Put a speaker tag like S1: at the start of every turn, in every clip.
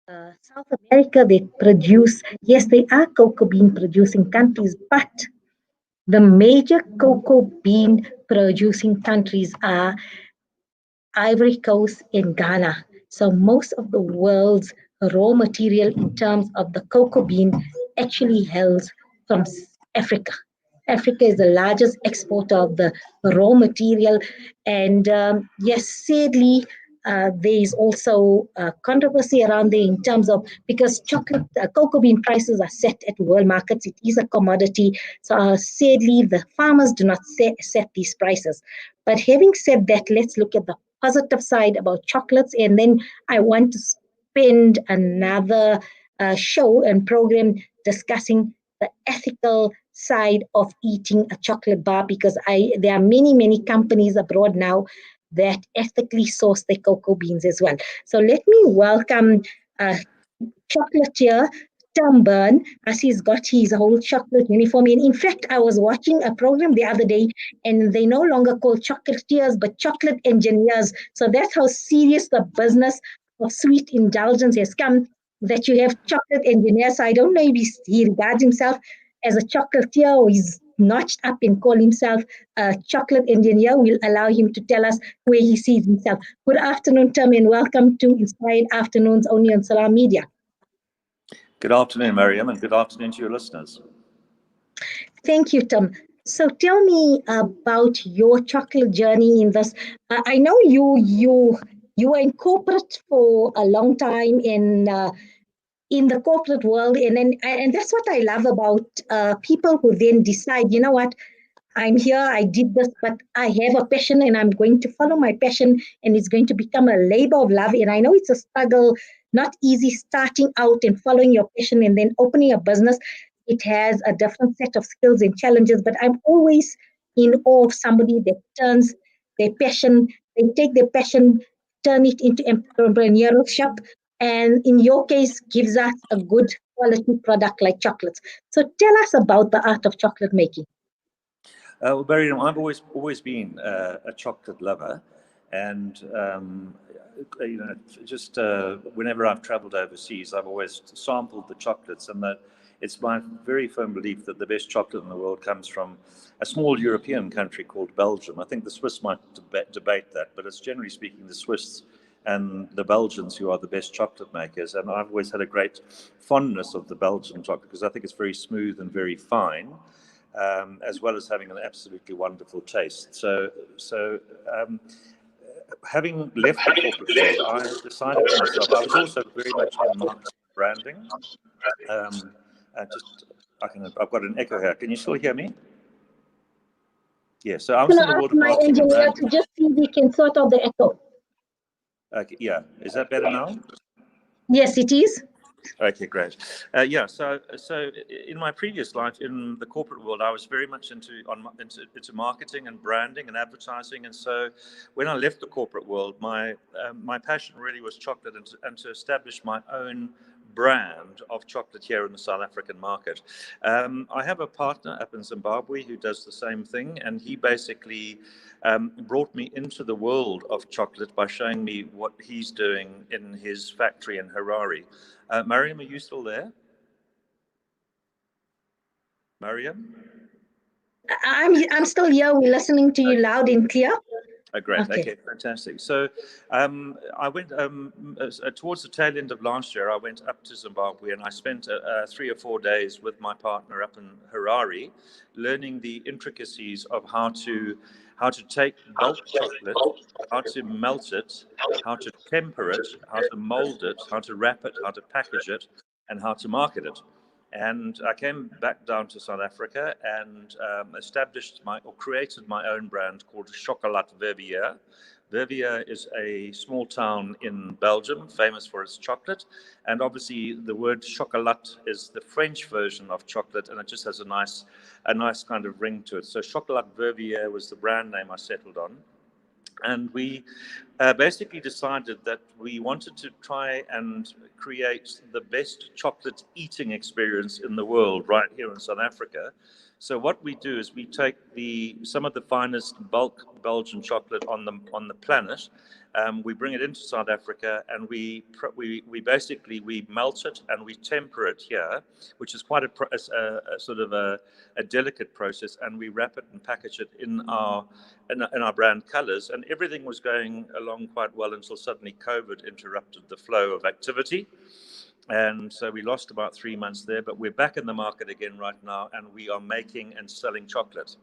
S1: South America, they produce, yes, they are cocoa bean producing countries, but the major cocoa bean producing countries are Ivory Coast and Ghana. So most of the world's raw material in terms of the cocoa bean actually hails from Africa. Africa is the largest exporter of the raw material. And yes, sadly, there is also controversy around there in terms of because cocoa bean prices are set at world markets. It is a commodity. So sadly, the farmers do not set these prices. But having said that, let's look at the positive side about chocolates. And then I want to spend another show and program discussing the ethical side of eating a chocolate bar because there are many companies abroad now that ethically source their cocoa beans as well. So let me welcome uh, chocolatier Tom Byrne, as he's got his whole chocolate uniform. And in fact, I was watching a program the other day, and they no longer call chocolatiers, but chocolate engineers. So that's how serious the business of sweet indulgence has come, that you have chocolate engineers. So I don't know if he regards himself as a chocolatier or he's notched up and call himself a chocolate engineer. We'll allow him to tell us where he sees himself. Good afternoon, Tom, and welcome to Inspired Afternoons only on Salam Media.
S2: Good afternoon, Mariam, and good afternoon to your listeners.
S1: Thank you, Tom. So tell me about your chocolate journey in this. I know you were in corporate for a long time in the corporate world, and that's what I love about people who then decide, you know what, I'm here, I did this, but I have a passion and I'm going to follow my passion and it's going to become a labor of love. And I know it's a struggle, not easy starting out and following your passion and then opening a business. It has a different set of skills and challenges, but I'm always in awe of somebody that turns their passion, they take their passion, turn it into entrepreneurship, and in your case, gives us a good quality product like chocolates. So tell us about the art of chocolate making.
S2: Well, Barry, I've always been a chocolate lover, and just whenever I've travelled overseas, I've always sampled the chocolates, and that it's my very firm belief that the best chocolate in the world comes from a small European country called Belgium. I think the Swiss might debate that, but it's generally speaking the Swiss and the Belgians who are the best chocolate makers. And I've always had a great fondness of the Belgian chocolate because I think it's very smooth and very fine. As well as having an absolutely wonderful taste. So having left the corporate world, I decided to myself, I was also very much in marketing and branding. I've got an echo here. Can you still hear me? Yeah, so I was in the world of
S1: my
S2: marketing and
S1: engineer
S2: branding.
S1: to just see if we can sort out the echo.
S2: Okay, yeah, is that better now?
S1: Yes, it is.
S2: Okay, great. So in my previous life in the corporate world, I was very much into marketing and branding and advertising. And so when I left the corporate world, my passion really was chocolate and to establish my own brand of chocolate here in the South African market. I have a partner up in Zimbabwe who does the same thing, and he basically brought me into the world of chocolate by showing me what he's doing in his factory in Harare. Mariam, are you still there? Mariam?
S1: I'm still here. We're listening to you loud and clear.
S2: Oh, great. Okay, fantastic. So I went towards the tail end of last year. I went up to Zimbabwe and I spent 3 or 4 days with my partner up in Harare, learning the intricacies of how to take bulk chocolate, how to melt it, how to temper it, how to mold it, how to wrap it, how to package it, and how to market it. And I came back down to South Africa and created my own brand called Chocolat Verviers. Verviers is a small town in Belgium, famous for its chocolate. And obviously the word chocolat is the French version of chocolate, and it just has a nice kind of ring to it. So Chocolat Verviers was the brand name I settled on. And we basically decided that we wanted to try and create the best chocolate eating experience in the world right here in South Africa. So what we do is we take some of the finest bulk Belgian chocolate on the planet, We bring it into South Africa, and we basically melt it and we temper it here, which is quite a sort of a delicate process. And we wrap it and package it in our brand colors. And everything was going along quite well until suddenly COVID interrupted the flow of activity. And so we lost about 3 months there, but we're back in the market again right now, and we are making and selling chocolate.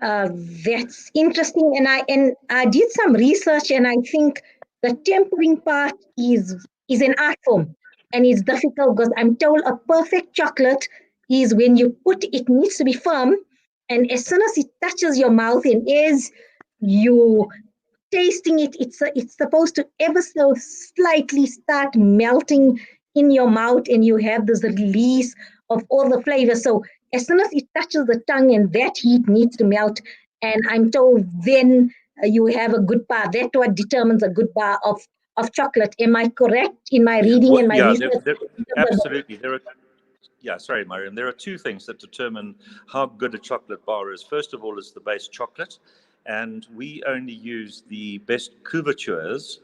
S1: That's interesting, and I did some research, and I think the tempering part is an art form, and it's difficult because I'm told a perfect chocolate is when you put it needs to be firm, and as soon as it touches your mouth and as you tasting it, it's supposed to ever so slightly start melting in your mouth, and you have this release of all the flavors. So as soon as it touches the tongue, and that heat needs to melt, and I'm told then you have a good bar. That's what determines a good bar of chocolate. Am I correct in my reading and my research?
S2: Absolutely. Sorry, Mariam. There are two things that determine how good a chocolate bar is. First of all is the base chocolate, and we only use the best couvertures.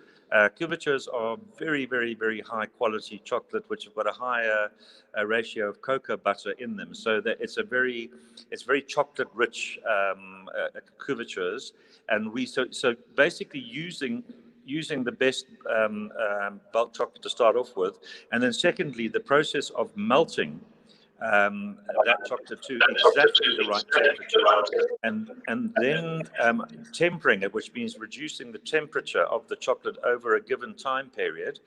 S2: Couvertures are very, very, very high quality chocolate, which have got a higher ratio of cocoa butter in them. So that it's very chocolate rich couvertures, and so basically using the best bulk chocolate to start off with, and then secondly the process of melting that chocolate to exactly the right temperature, and then tempering it, which means reducing the temperature of the chocolate over a given time period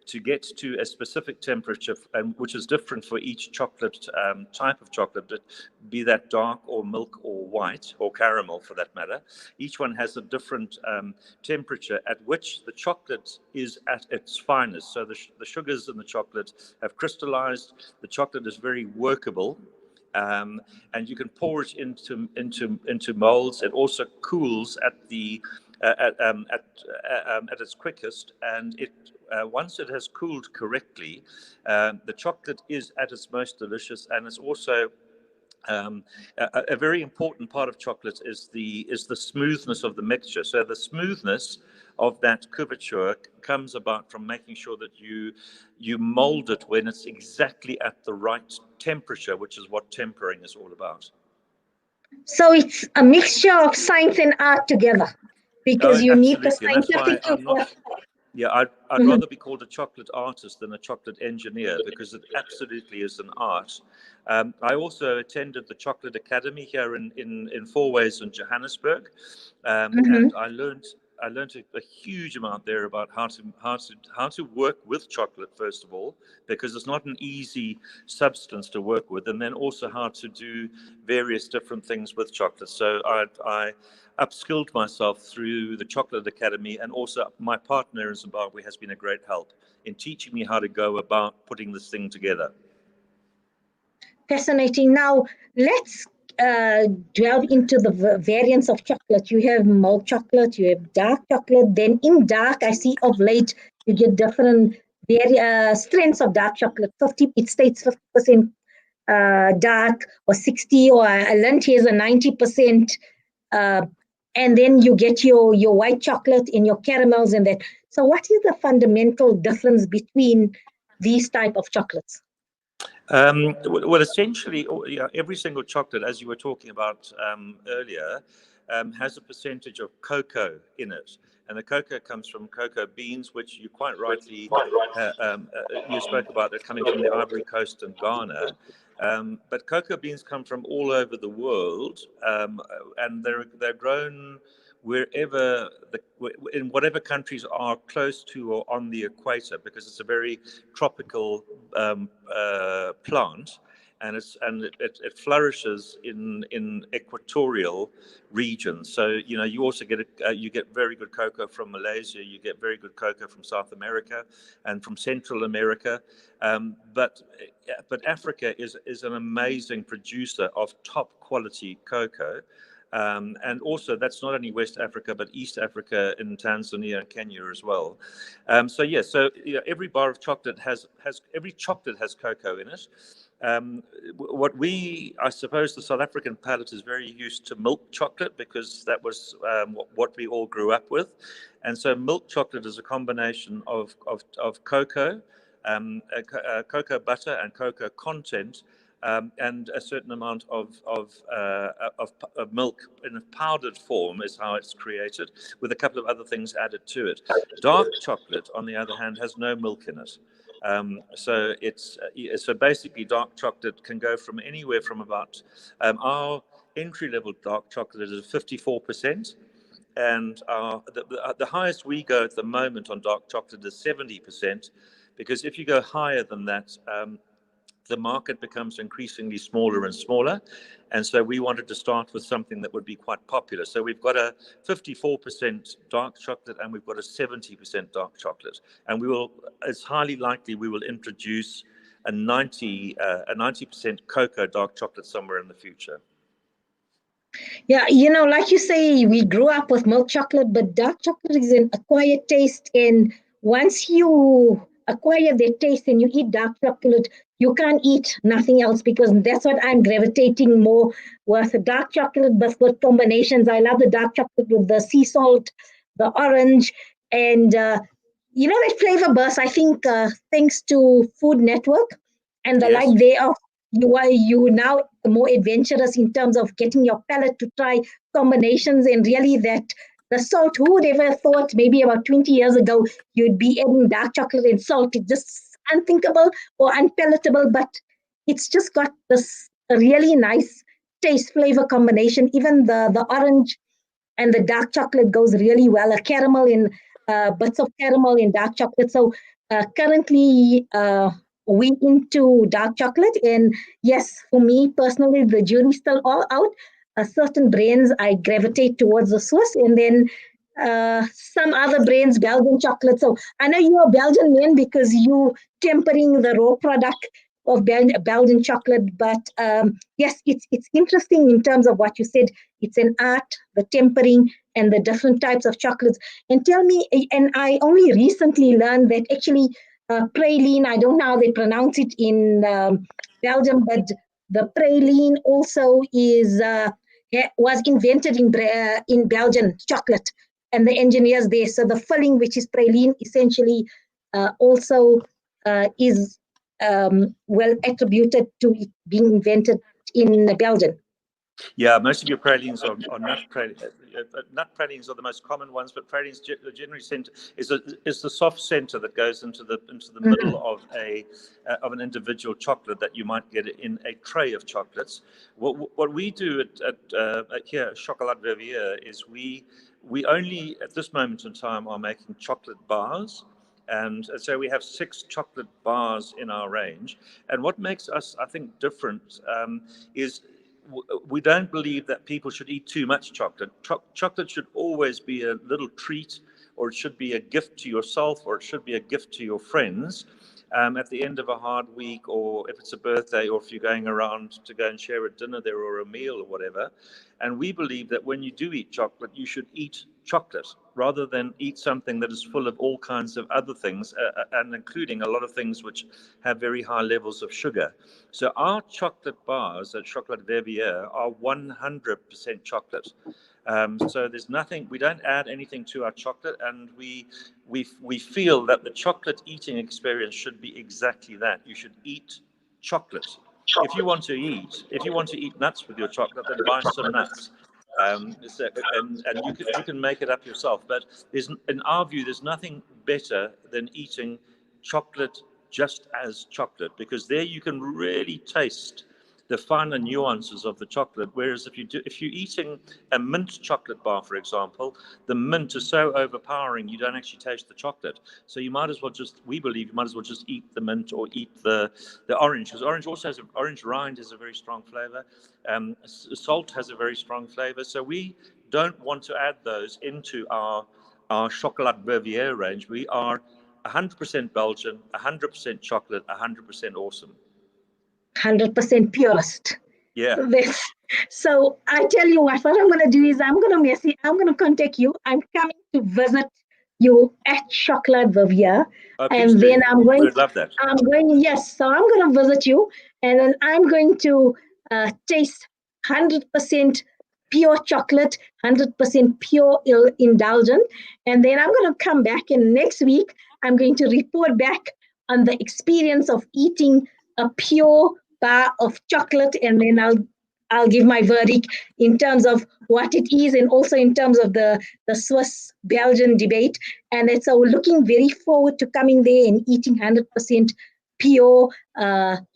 S2: to get to a specific temperature, which is different for each chocolate type of chocolate, be that dark or milk or white or caramel for that matter. Each one has a different temperature at which the chocolate is at its finest. So the sugars in the chocolate have crystallized. The chocolate is very workable. And you can pour it into molds. It also cools at its quickest, and it once it has cooled correctly, the chocolate is at its most delicious. And it's also a very important part of chocolate is the smoothness of the mixture. So the smoothness of that couverture comes about from making sure that you mold it when it's exactly at the right temperature, which is what tempering is all about.
S1: So it's a mixture of science and art together, because you need the scientific.
S2: I'd rather be called a chocolate artist than a chocolate engineer, because it absolutely is an art. I also attended the Chocolate Academy here in Fourways in Johannesburg, and I learned a huge amount there about how to work with chocolate, first of all, because it's not an easy substance to work with, and then also how to do various different things with chocolate. So I upskilled myself through the Chocolate Academy, and also my partner in Zimbabwe has been a great help in teaching me how to go about putting this thing together.
S1: Fascinating. Now let's delve into the variants of chocolate. You have milk chocolate, you have dark chocolate. Then in dark, I see of late you get different strengths of dark chocolate. 50, it states 50% dark, or 60, or I learned here's a 90%. And then you get your white chocolate and your caramels and that. So what is the fundamental difference between these type of chocolates?
S2: Well, essentially, every single chocolate, as you were talking about earlier, has a percentage of cocoa in it. And the cocoa comes from cocoa beans, which you quite rightly, you spoke about it coming from the Ivory Coast and Ghana. But cocoa beans come from all over the world, and they're grown wherever in whatever countries are close to or on the equator, because it's a very tropical plant, and it flourishes in equatorial regions. So you also get very good cocoa from Malaysia, you get very good cocoa from South America and from Central America, but Africa is an amazing producer of top quality cocoa. And also, that's not only West Africa, but East Africa in Tanzania and Kenya as well. So yes, so every bar of chocolate has every chocolate has cocoa in it. I suppose the South African palate is very used to milk chocolate because that was what we all grew up with. And so milk chocolate is a combination of cocoa, cocoa butter and cocoa content, and a certain amount of milk in a powdered form is how it's created, with a couple of other things added to it. Dark chocolate, on the other hand, has no milk in it. So basically, dark chocolate can go from anywhere from about our entry-level dark chocolate is 54%, and the highest we go at the moment on dark chocolate is 70%, because if you go higher than that, the market becomes increasingly smaller and smaller. And so we wanted to start with something that would be quite popular. So we've got a 54% dark chocolate and we've got a 70% dark chocolate. And it's highly likely we will introduce a 90% cocoa dark chocolate somewhere in the future.
S1: Yeah, like you say, we grew up with milk chocolate, but dark chocolate is an acquired taste. And once you acquire that taste and you eat dark chocolate, you can't eat nothing else, because that's what I'm gravitating more with, dark chocolate, but with combinations. I love the dark chocolate with the sea salt, the orange, and that flavor burst, I think, thanks to Food Network and the
S2: Yes.
S1: like thereof. You now more adventurous in terms of getting your palate to try combinations, and really that the salt, who would ever thought maybe about 20 years ago you'd be adding dark chocolate and salt? It's just unthinkable or unpalatable, but it's just got this really nice taste flavor combination. Even the orange and the dark chocolate goes really well. A caramel in bits of caramel in dark chocolate. So currently we into dark chocolate, and yes, for me personally, the jury's still all out. Certain brands I gravitate towards the Swiss, and then some other brands, Belgian chocolate. So I know you're a Belgian man because you tempering the raw product of Belgian chocolate. But yes, it's interesting in terms of what you said. It's an art, the tempering and the different types of chocolates. And tell me, and I only recently learned that actually praline, I don't know how they pronounce it in Belgium, but the praline also was invented in Belgian chocolate and the engineers there. So the filling, which is praline, essentially also is well attributed to it being invented in Belgium.
S2: Yeah, most of your pralines are nut pralines. Nut pralines are the most common ones, but pralines generally is the soft center that goes into the middle of an individual chocolate that you might get in a tray of chocolates. What we do at here Chocolat Verviers is we only at this moment in time are making chocolate bars. And so we have 6 chocolate bars in our range. And what makes us, I think, different is we don't believe that people should eat too much chocolate. Chocolate should always be a little treat, or it should be a gift to yourself, or it should be a gift to your friends at the end of a hard week, or if it's a birthday, or if you're going around to go and share a dinner there or a meal or whatever. And we believe that when you do eat chocolate, you should eat chocolate rather than eat something that is full of all kinds of other things, and including a lot of things which have very high levels of sugar. So our chocolate bars at Chocolat Verviers are 100% chocolate. So there's nothing, we don't add anything to our chocolate, and we feel that the chocolate eating experience should be exactly that. You should eat chocolate. If you want to eat nuts with your chocolate, then buy some nuts. And you can make it up yourself. But in our view, there's nothing better than eating chocolate just as chocolate, because there you can really taste the finer nuances of the chocolate. Whereas if you're eating a mint chocolate bar, for example, the mint is so overpowering you don't actually taste the chocolate. So you might as well we believe you might as well just eat the mint or eat the orange, because orange rind has a very strong flavor. Salt has a very strong flavor. So we don't want to add those into our Chocolat Verviers range. We are 100% Belgian, 100% chocolate, 100% awesome.
S1: 100% purist.
S2: Yeah.
S1: So I tell you what I'm going to do is I'm going to contact you. I'm coming to visit you at Chocolate Vivia. And then
S2: We'd love that.
S1: yes, so I'm going to visit you, and then I'm going to taste 100% pure chocolate, 100% pure indulgent. And then I'm going to come back, and next week I'm going to report back on the experience of eating a pure bar of chocolate, and then I'll give my verdict in terms of what it is, and also in terms of the Swiss-Belgian debate. And so we're looking very forward to coming there and eating 100% pure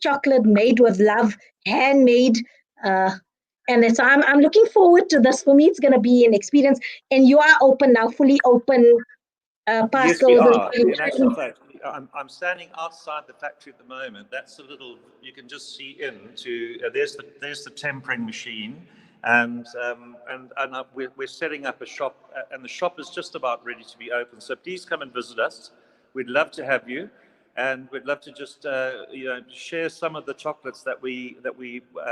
S1: chocolate made with love, handmade. And so I'm looking forward to this. For me, it's going to be an experience. And you are open now, fully open.
S2: Yes, we are. In actual fact, I'm standing outside the factory at the moment. That's a little. You can just see into. There's the tempering machine, and we're setting up a shop, and the shop is just about ready to be open. So please come and visit us. We'd love to have you, and we'd love to just share some of the chocolates that we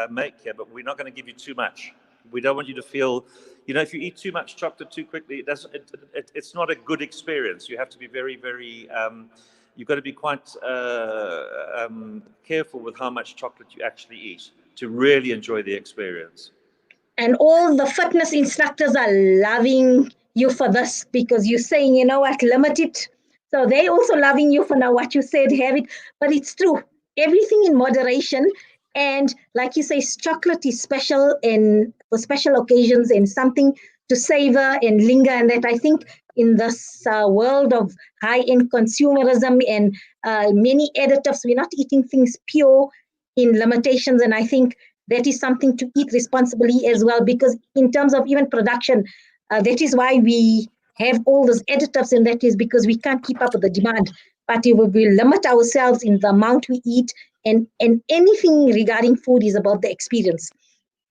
S2: make here. But we're not going to give you too much. We don't want you to feel, if you eat too much chocolate too quickly, it's not a good experience. You have to be very, very, you've got to be quite careful with how much chocolate you actually eat to really enjoy the experience.
S1: And all the fitness instructors are loving you for this, because you're saying, limit it. So they also loving you for now what you said, have it. But it's true. Everything in moderation. And like you say, chocolate is special and for special occasions and something to savor and linger. And that I think in this world of high-end consumerism and many additives, we're not eating things pure in limitations. And I think that is something to eat responsibly as well, because in terms of even production, that is why we have all those additives, and that is because we can't keep up with the demand. But if we limit ourselves in the amount we eat, and anything regarding food is about the experience.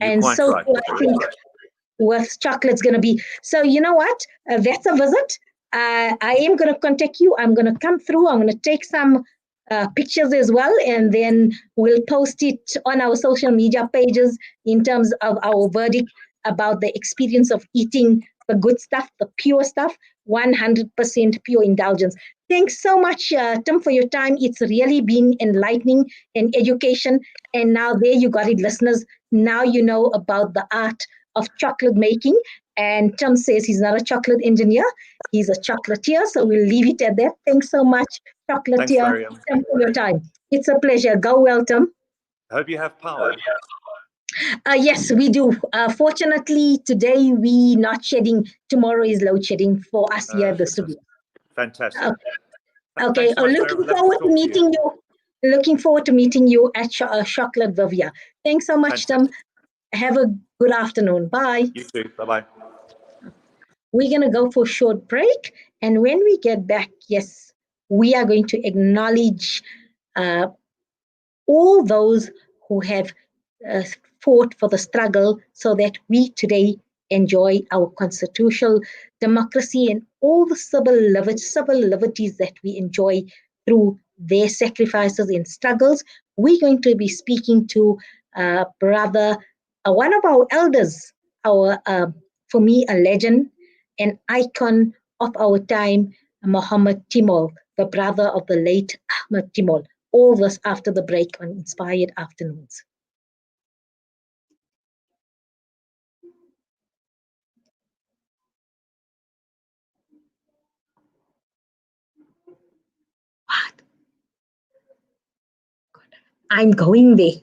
S2: You're
S1: and
S2: quite
S1: so
S2: right.
S1: I think with chocolate's going to be. So you know what? That's a visit. I am going to contact you. I'm going to come through. I'm going to take some pictures as well, and then we'll post it on our social media pages in terms of our verdict about the experience of eating the good stuff, the pure stuff, 100% pure indulgence. Thanks so much, Tim, for your time. It's really been enlightening and education. And now there you got it, listeners. Now you know about the art of chocolate making. And Tim says he's not a chocolate engineer, he's a chocolatier. So we'll leave it at that. Thanks so much, chocolatier. Thanks for your time. It's a pleasure. Go well, Tim.
S2: I hope you have power.
S1: Yes, we do. Fortunately, today we not shedding. Tomorrow is load shedding for us here at the studio.
S2: Fantastic.
S1: Okay. Looking forward to meeting you. Looking forward to meeting you at Chocolate Vivia. Thanks so much, Tim. Have a good afternoon. Bye.
S2: You too. Bye-bye.
S1: We're going to go for a short break. And when we get back, yes, we are going to acknowledge all those who have fought for the struggle so that we today enjoy our constitutional democracy and all the civil liberties that we enjoy through their sacrifices and struggles. We're going to be speaking to brother, one of our elders, for me, a legend, an icon of our time, Muhammad Timol, the brother of the late Ahmed Timol. All this after the break on Inspired Afternoons. What? I'm going there.